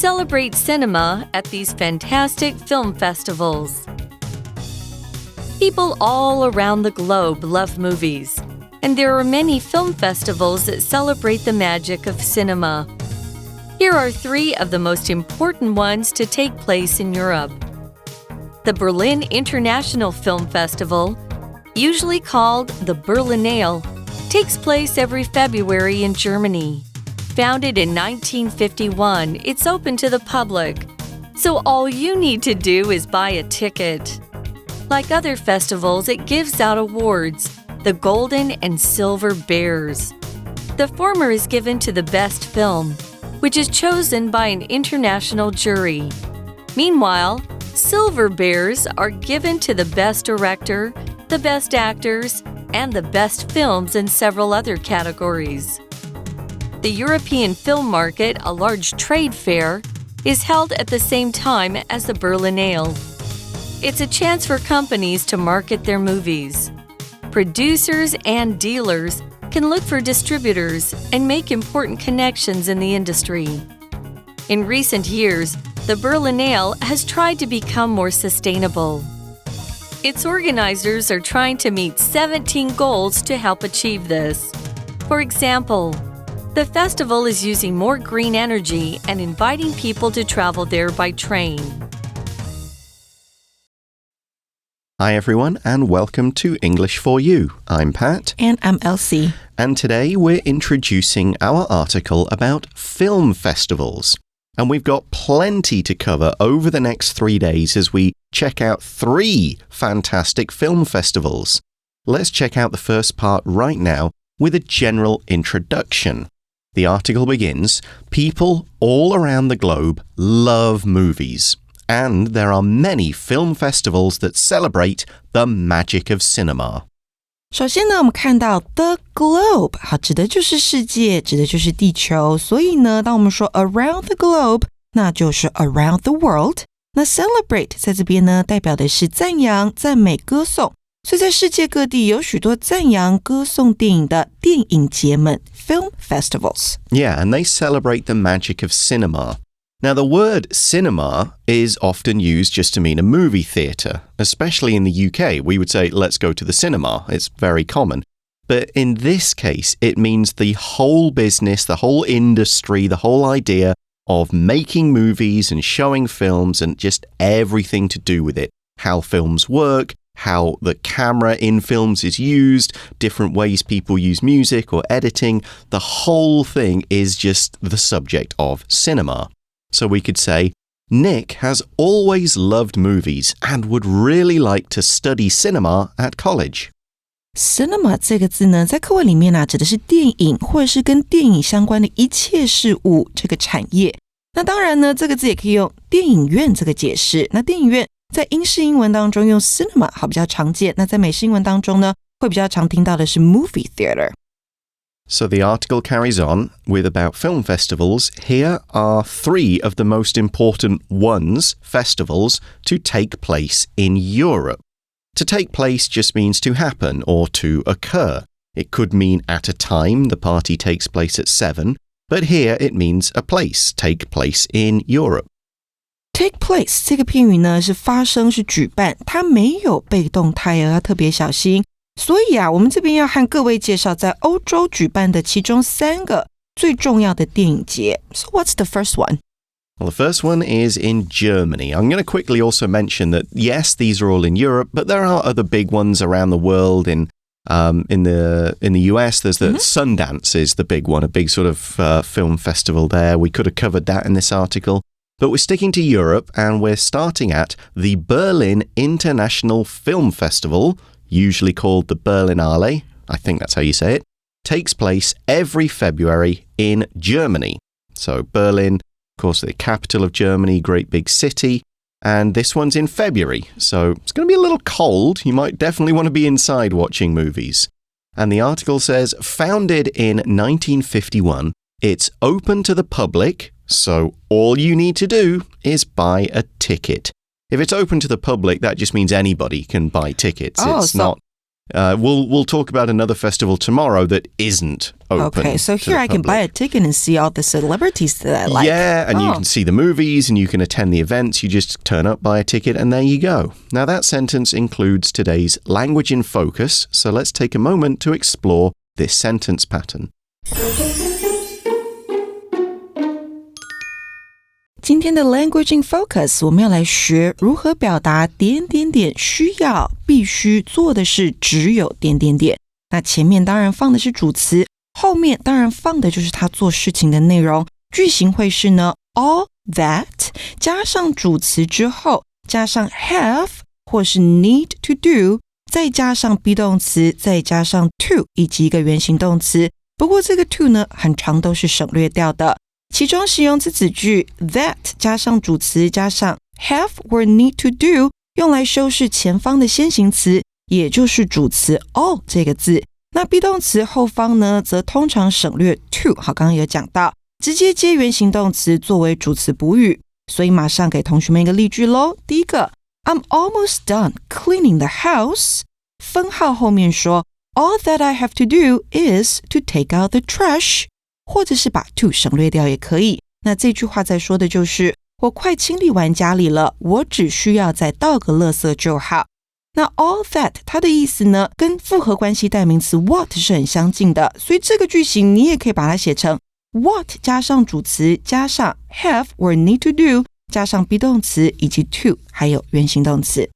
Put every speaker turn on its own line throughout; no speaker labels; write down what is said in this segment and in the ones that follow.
celebrate cinema at these fantastic film festivals. People all around the globe love movies, and there are many film festivals that celebrate the magic of cinema. Here are 3 of the most important ones to take place in Europe. The Berlin International Film Festival, usually called the Berlinale, takes place every February in Germany. Founded in 1951, it's open to the public, so all you need to do is buy a ticket. Like other festivals, it gives out awards, the Golden and Silver Bears. The former is given to the best film, which is chosen by an international jury. Meanwhile, Silver Bears are given to the best director, the best actors, and the best films in several other categories. The European film market, a large trade fair, is held at the same time as the Berlinale. It's a chance for companies to market their movies. Producers and dealers can look for distributors and make important connections in the industry. In recent years, the Berlinale has tried to become more sustainable. Its organizers are trying to meet 17 goals to help achieve this. For example, the festival is using more green energy and inviting people to travel there by train.
Hi everyone and welcome to English for You. I'm Pat.
And I'm Elsie.
And today we're introducing our article about film festivals. And we've got plenty to cover over the next 3 days as we check out 3 fantastic film festivals. Let's check out the first part right now with a general introduction. The article begins, people all around the globe love movies. And there are many film festivals that celebrate the magic of cinema.
首先呢，我们看到 the globe， 好，指的就是世界，指的就是地球。所以呢，当我们说 around the globe， 那就是 around the world。那 celebrate 在这边呢，代表的是赞扬、赞美、歌颂。所以在世界各地有许多赞扬、歌颂电影的电影节们 film festivals.
Yeah, and they celebrate the magic of cinema.Now, the word cinema is often used just to mean a movie theatre. Especially in the UK, we would say, let's go to the cinema. It's very common. But in this case, it means the whole business, the whole industry, the whole idea of making movies and showing films and just everything to do with it. How films work, how the camera in films is used, different ways people use music or editing. The whole thing is just the subject of cinema.So we could say, Nick has always loved movies and would really like to study cinema at college.
Cinema 这个字呢，在课文里面指的是电影或者是跟电影相关的一切事物这个产业。那当然呢，这个字也可以用电影院这个解释。那电影院在英式英文当中用 cinema 好比较常见，那在美式英文当中呢，会比较常听到的是 movie theater。So
the article carries on with about film festivals. Here are 3 of the most important festivals to take place in Europe. To take place just means to happen or to occur. It could mean at a time, the party takes place at 7, but here it means a place, take place in Europe.
Take place 这个片语呢是发生是举办，它没有被动态要特别小心。所以我们这边要和各位介绍在欧洲举办的其中3个最重要的电影节。So what's the first one?
Well, the first one is in Germany. I'm going to quickly also mention that, yes, these are all in Europe, but there are other big ones around the world. In the US, there's the Sundance is the big one, a big sort of film festival there. We could have covered that in this article. But we're sticking to Europe, and we're starting at the Berlin International Film Festival,usually called the Berlinale, I think that's how you say it, takes place every February in Germany. So Berlin, of course, the capital of Germany, great big city, and this one's in February. So it's going to be a little cold. You might definitely want to be inside watching movies. And the article says, founded in 1951, it's open to the public, so all you need to do is buy a ticket.If it's open to the public, that just means anybody can buy tickets. We'll talk about another festival tomorrow that isn't open.
Okay, so here I can buy a ticket and see all the celebrities that I like.
Yeah, and you can see the movies and you can attend the events. You just turn up, buy a ticket, and there you go. Now that sentence includes today's language in focus, so let's take a moment to explore this sentence pattern.
今天的 Language in Focus 我们要来学如何表达点点点需要必须做的事只有点点点。那前面当然放的是主词，后面当然放的就是他做事情的内容。句型会是呢 all that 加上主词之后加上 have 或是 need to do 再加上 be 动词再加上 to 以及一个原形动词。不过这个 to 呢很常都是省略掉的。其中形容词子句 that 加上主词加上 have or need to do 用来修饰前方的先行词，也就是主词 all 这个字。那 be 动词后方呢，则通常省略 to， 好，刚刚有讲到，直接接原形动词作为主词补语。所以马上给同学们一个例句咯。第一个 I'm almost done cleaning the house。分号后面说 All that I have to do is to take out the trash。或者是把 to 省略掉也可以。那这句话在说的就是我快清理完家里了，我只需要再倒个垃圾就好。那 all that 它的意思呢，跟复合关系代名词 what 是很相近的，所以这个句型你也可以把它写成 what 加上主词加上 have or need to do 加上 be 动词以及 to 还有原形动词。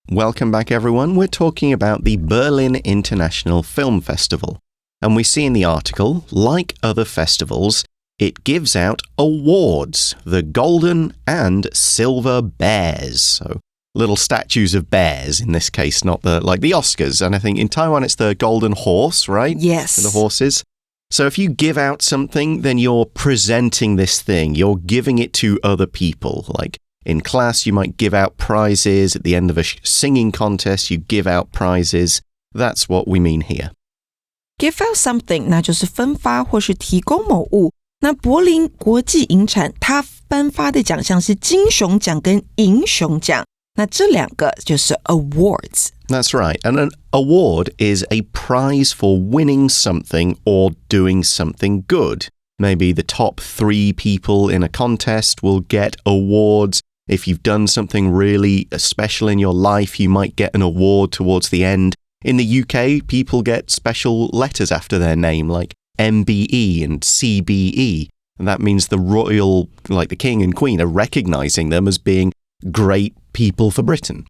Welcome back, everyone. We're talking about the Berlin International Film Festival.And we see in the article, like other festivals, it gives out awards, the golden and silver bears. So little statues of bears in this case, not like the Oscars. And I think in Taiwan it's the golden horse, right?
Yes.
For the horses. So if you give out something, then you're presenting this thing. You're giving it to other people. Like in class, you might give out prizes. At the end of a singing contest, you give out prizes. That's what we mean here.Give
out something 那就是分发或是提供某物。那柏林国际影展它颁发的奖项是金熊奖跟银熊奖，那这两个就是 awards.
That's right. And an award is a prize for winning something or doing something good. Maybe the top 3 people in a contest will get awards. If you've done something really special in your life, you might get an award towards the end.In the UK, people get special letters after their name, like MBE and CBE. And that means the royal, like the king and queen, are recognizing them as being great people for Britain.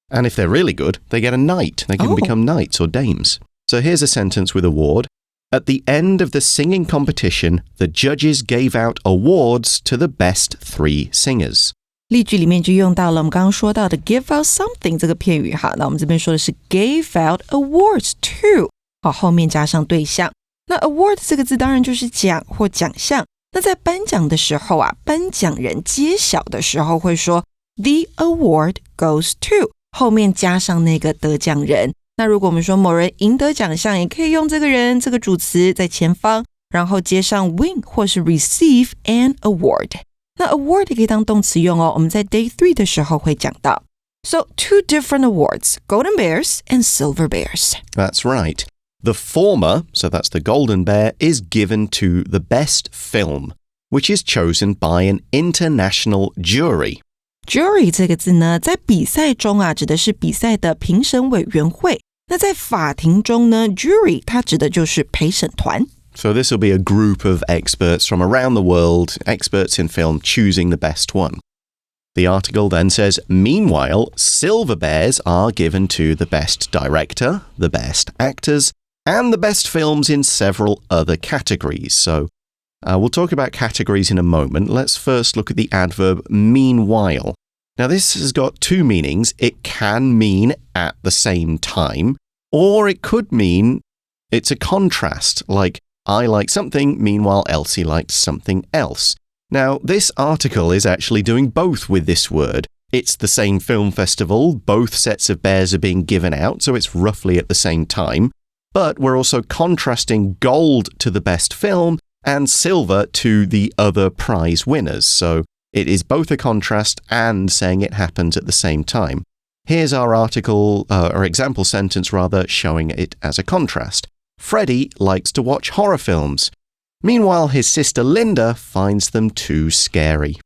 And if they're really good, they get a knight. They can become knights or dames. So here's a sentence with award. At the end of the singing competition, the judges gave out awards to the best 3 singers.
例句里面就用到了我们刚刚说到的 give out something 这个片语哈，那我们这边说的是 gave out awards to 好，后面加上对象。那 award 这个字当然就是奖或奖项。那在颁奖的时候啊，颁奖人揭晓的时候会说 the award goes to 后面加上那个得奖人。那如果我们说某人赢得奖项，也可以用这个人这个主词在前方，然后接上 win 或是 receive an award。那 award 可以当动词用哦，我们在 day 3的时候会讲到。So 2 different awards, golden bears and silver bears.
That's right. The former, so that's the golden bear, is given to the best film, which is chosen by an international jury.
Jury 这个字呢，在比赛中啊，指的是比赛的评审委员会。那在法庭中呢 ，jury 它指的就是陪审团。
So this will be a group of experts from around the world, experts in film, choosing the best one. The article then says, meanwhile, silver bears are given to the best director, the best actors, and the best films in several other categories. So we'll talk about categories in a moment. Let's first look at the adverb meanwhile. Now this has got 2 meanings. It can mean at the same time, or it could mean it's a contrast, like I like something, meanwhile Elsie likes something else. Now, this article is actually doing both with this word. It's the same film festival, both sets of bears are being given out, so it's roughly at the same time. But we're also contrasting gold to the best film and silver to the other prize winners. So it is both a contrast and saying it happens at the same time. Here's our article, or example sentence rather, showing it as a contrast. Freddie likes to watch horror films. Meanwhile, his sister Linda finds them too scary.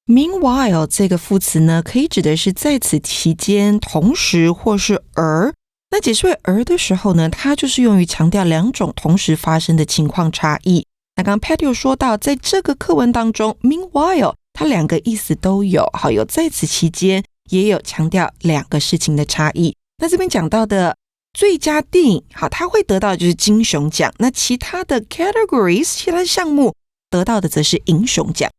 Meanwhile 这个副词呢，可以指的是在此期间、同时或是而。那解释为而的时候呢，它就是用于强调两种同时发生的情况差异。那刚刚 Patty 有说到，在这个课文当中 meanwhile 它两个意思都有，好，有在此期间，也有强调两个事情的差异。那这边讲到的最佳电影，好，它会得到的就是金熊奖，那其他的 categories 其他的项目得到的则是银熊奖。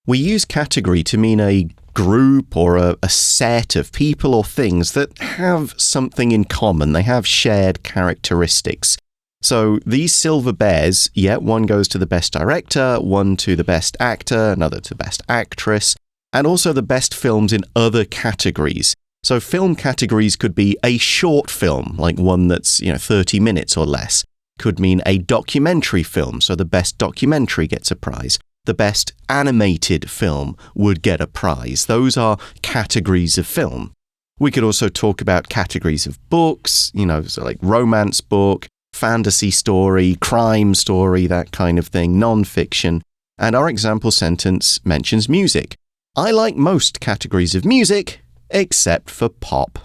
We use category to mean a group or a set of people or things that have something in common. They have shared characteristics. So these silver bears, one goes to the best director, one to the best actor, another to the best actress, and also the best films in other categories. So film categories could be a short film, like one that's 30 minutes or less. Could mean a documentary film, so the best documentary gets a prize.The best animated film would get a prize. Those are categories of film. We could also talk about categories of books, so like romance book, fantasy story, crime story, that kind of thing, non-fiction. And our example sentence mentions music. I like most categories of music, except for pop.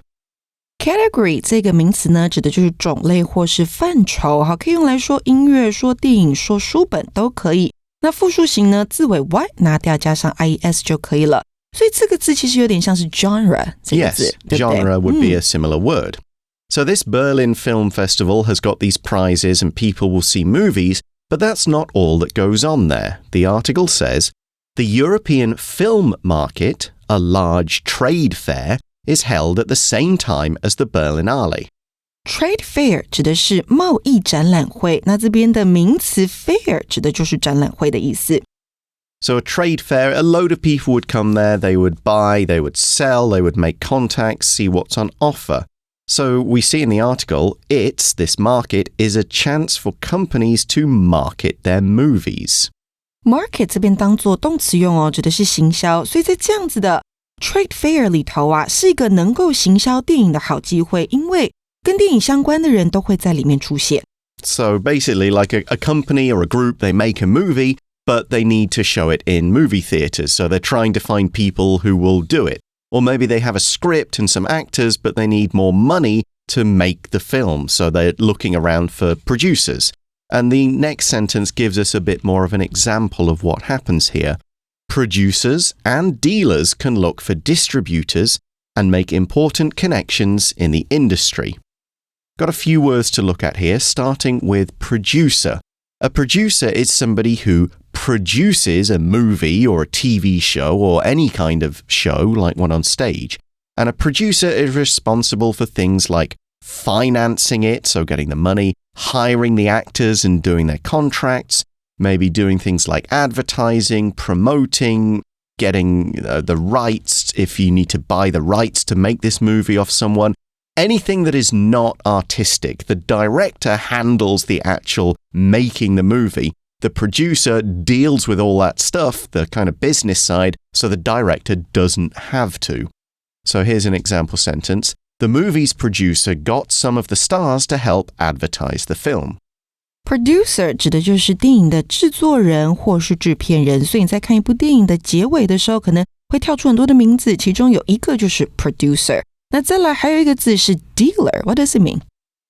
Category 这个名词呢，指的就是种类或是范畴，好，可以用来说音乐、说电影、说书本都可以。那复数型呢，字尾 y 拿掉加上 ies 就可以了。所以这个字其实有点像是 genre 这个字，
Yes, genre would be a similar word. So this Berlin Film Festival has got these prizes and people will see movies, but that's not all that goes on there. The article says, the European film market, a large trade fair, is held at the same time as the Berlinale.Trade
fair 指的是贸易展览会，那这边的名词 fair 指的就是展览会的意思。
So a trade fair, a load of people would come there, they would buy, they would sell, they would make contacts, see what's on offer. So we see in the article, this market, is a chance for companies to market their movies.
Market 这边当作动词用哦，指的是行销，所以在这样子的 trade fair 里头啊，是一个能够行销电影的好机会，因为跟电影相关的人都会在里面出现。
So basically, like a company or a group, they make a movie, but they need to show it in movie theaters. So they're trying to find people who will do it. Or maybe they have a script and some actors, but they need more money to make the film. So they're looking around for producers. And the next sentence gives us a bit more of an example of what happens here. Producers and dealers can look for distributors and make important connections in the industry.Got a few words to look at here, starting with producer. A producer is somebody who produces a movie or a TV show or any kind of show like one on stage. And a producer is responsible for things like financing it, so getting the money, hiring the actors and doing their contracts, maybe doing things like advertising, promoting, getting the rights if you need to buy the rights to make this movie off someone.Anything that is not artistic, the director handles the actual making the movie. The producer deals with all that stuff, the kind of business side, so the director doesn't have to. So here's an example sentence. The movie's producer got some of the stars to help advertise the film.
Producer 指的就是电影的制作人或是制片人，所以你在看一部电影的结尾的时候，可能会跳出很多的名字，其中有一个就是 producer。那再来还有一个字是 dealer. What does it mean?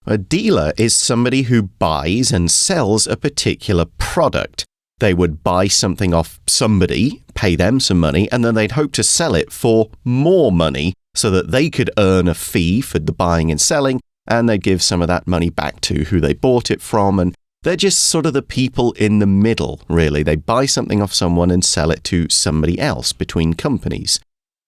A dealer is somebody who buys and sells a particular product. They would buy something off somebody, pay them some money, and then they'd hope to sell it for more money so that they could earn a fee for the buying and selling, and they'd give some of that money back to who they bought it from. And they're just sort of the people in the middle, really. They buy something off someone and sell it to somebody else between companies.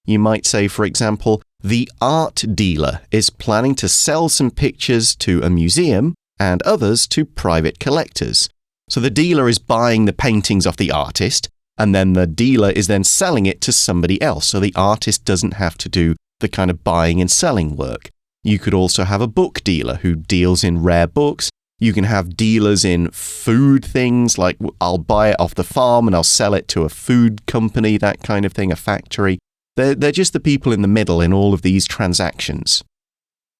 You might say, for example,The art dealer is planning to sell some pictures to a museum and others to private collectors. So the dealer is buying the paintings off the artist, and then the dealer is then selling it to somebody else. So the artist doesn't have to do the kind of buying and selling work. You could also have a book dealer who deals in rare books. You can have dealers in food things, like I'll buy it off the farm and I'll sell it to a food company, that kind of thing, a factory. They're just the people in the middle in all of these transactions.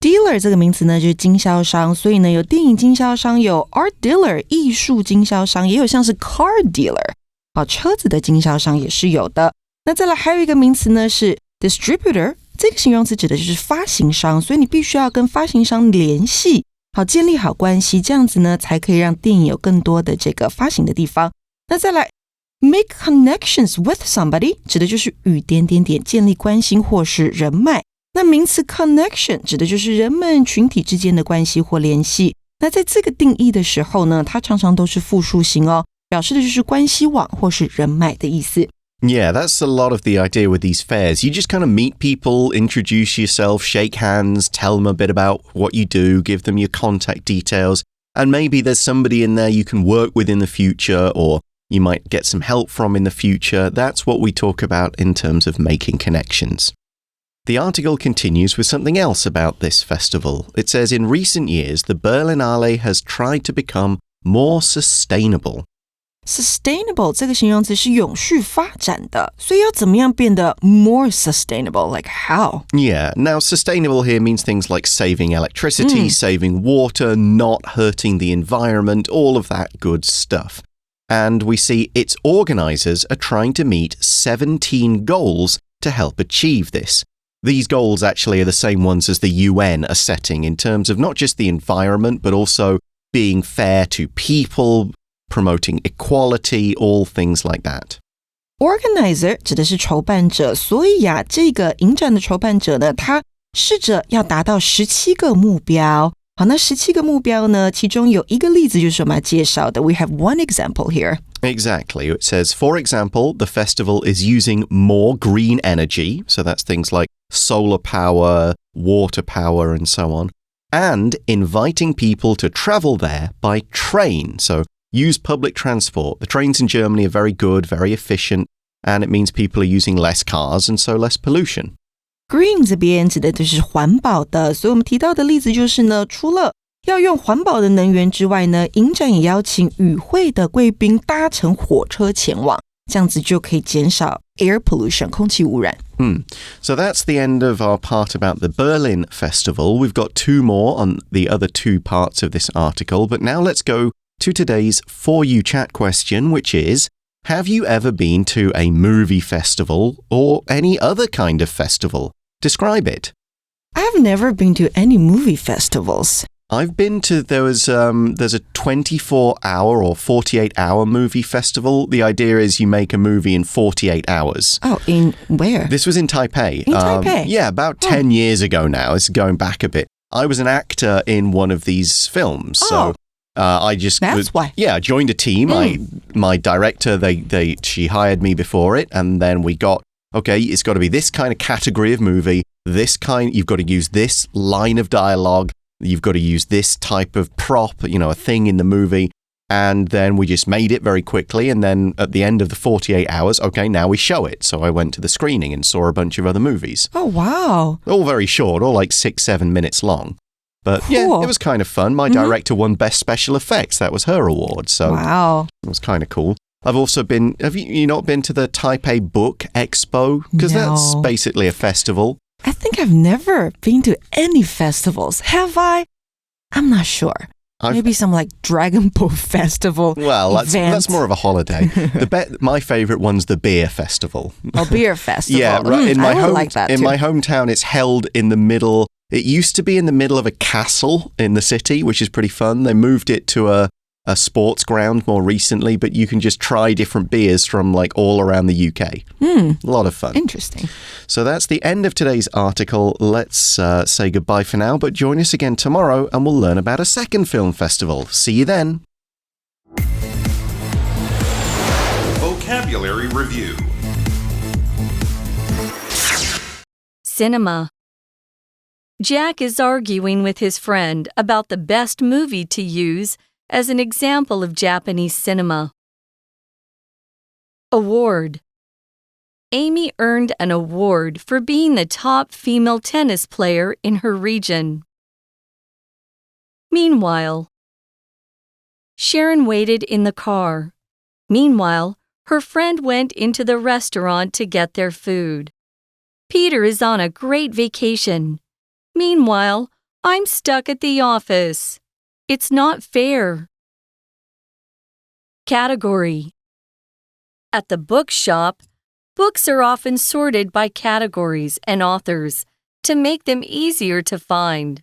Dealer 这个名词呢就是经销商，所以呢有电影经销商，有 art dealer 艺术经销商，也有像是 car dealer 车子的经销商也是有的。那再来还有一个名词呢是 distributor， 这个形容词指的就是发行商，所以你必须要跟发行商联系，建立好关系，这样子呢才可以让电影有更多的这个发行的地方。那再来 make connections with somebody 指的就是与点点点建立关系或是人脉。那名词 connection 指的就是人们群体之间的关系或联系。那在这个定义的时候呢，它常常都是复数形哦，表示的就是关系网或是人脉的意思。
Yeah, that's a lot of the idea with these fairs. You just kind of meet people, introduce yourself, shake hands, tell them a bit about what you do, give them your contact details, and maybe there's somebody in there you can work with in the future or you might get some help from in the future. That's what we talk about in terms of making connections.The article continues with something else about this festival. It says, in recent years, the Berlinale has tried to become more sustainable.
Sustainable 这个形容词是永续发展的，所以要怎么样变得 more sustainable? Like how?
Yeah, now sustainable here means things like saving electricity, saving water, not hurting the environment, all of that good stuff. And we see its organisers are trying to meet 17 goals to help achieve this.These goals actually are the same ones as the UN are setting in terms of not just the environment, but also being fair to people, promoting equality, all things like that.
Organizer 指的是筹办者，所以这个影展的筹办者呢，他试着要达到17个目标。好，那17个目标呢，其中有一个例子就是我们要介绍的。We have one example here.Exactly.
It says, for example, the festival is using more green energy. So that's things like solar power, water power, and so on. And inviting people to travel there by train. So use public transport. The trains in Germany are very good, very efficient, and it means people are using less cars and so less pollution.Green
这边指的就是环保的，所以我们提到的例子就是呢，除了要用环保的能源之外呢，影展也邀请与会的贵宾搭乘火车前往，这样子就可以减少 air pollution 空气污染。
So that's the end of our part about the Berlin Festival. We've got two more on the other two parts of this article, but now let's go to today's For You Chat question, which is, have you ever been to a movie festival or any other kind of festival? Describe it.
I've never been to any movie festivals.
I've been to, there's a 24-hour or 48-hour movie festival. The idea is you make a movie in 48 hours.
Oh, in where?
This was in Taipei.
In Taipei?
Yeah, about 10 years ago now. It's going back a bit. I was an actor in one of these films. So I just...
That's why.
Yeah, I joined a team. My director, she hired me before it. And then we got, okay, it's got to be this kind of category of movie. You've got to use this line of dialogue.You've got to use this type of prop, a thing in the movie. And then we just made it very quickly. And then at the end of the 48 hours, okay, now we show it. So I went to the screening and saw a bunch of other movies.
Oh, wow.
All very short, all like 6-7 minutes long. But
cool.
Yeah, it was kind of fun. My director won Best Special Effects. That was her award. So
wow.
It was kind of cool. I've also been, have you not been to the Taipei Book Expo? Because that's basically a festival.I
think I've never been to any festivals. Have I? I'm not sure. Maybe some like Dragon Boat Festival.
Well, that's more of a holiday. My favorite one's the Beer Festival.
Oh, Beer Festival.
Yeah, right.
I like that too.
In my hometown, it's held in the middle. It used to be in the middle of a castle in the city, which is pretty fun. They moved it to a sports ground more recently, but you can just try different beers from like all around the UK. A lot of fun.
Interesting.
So that's the end of today's article. Let's say goodbye for now, but join us again tomorrow and we'll learn about a second film festival. See you then.
Vocabulary Review.
Cinema. Jack is arguing with his friend about the best movie to use as an example of Japanese cinema. Award. Amy earned an award for being the top female tennis player in her region. Meanwhile. Sharon waited in the car. Meanwhile, her friend went into the restaurant to get their food. Peter is on a great vacation. Meanwhile, I'm stuck at the office. It's not fair. Category. At the bookshop, books are often sorted by categories and authors to make them easier to find.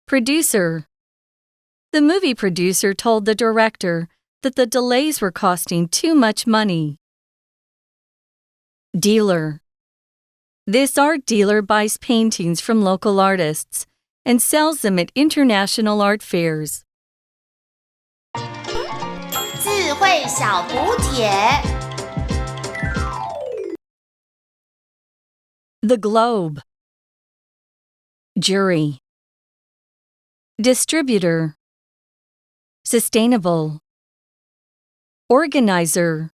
Producer. The movie producer told the director that the delays were costing too much money. Dealer. This art dealer buys paintings from local artists and sells them at international art fairs.
智慧小补帖
The Globe. Jury. Distributor. Sustainable. Organizer.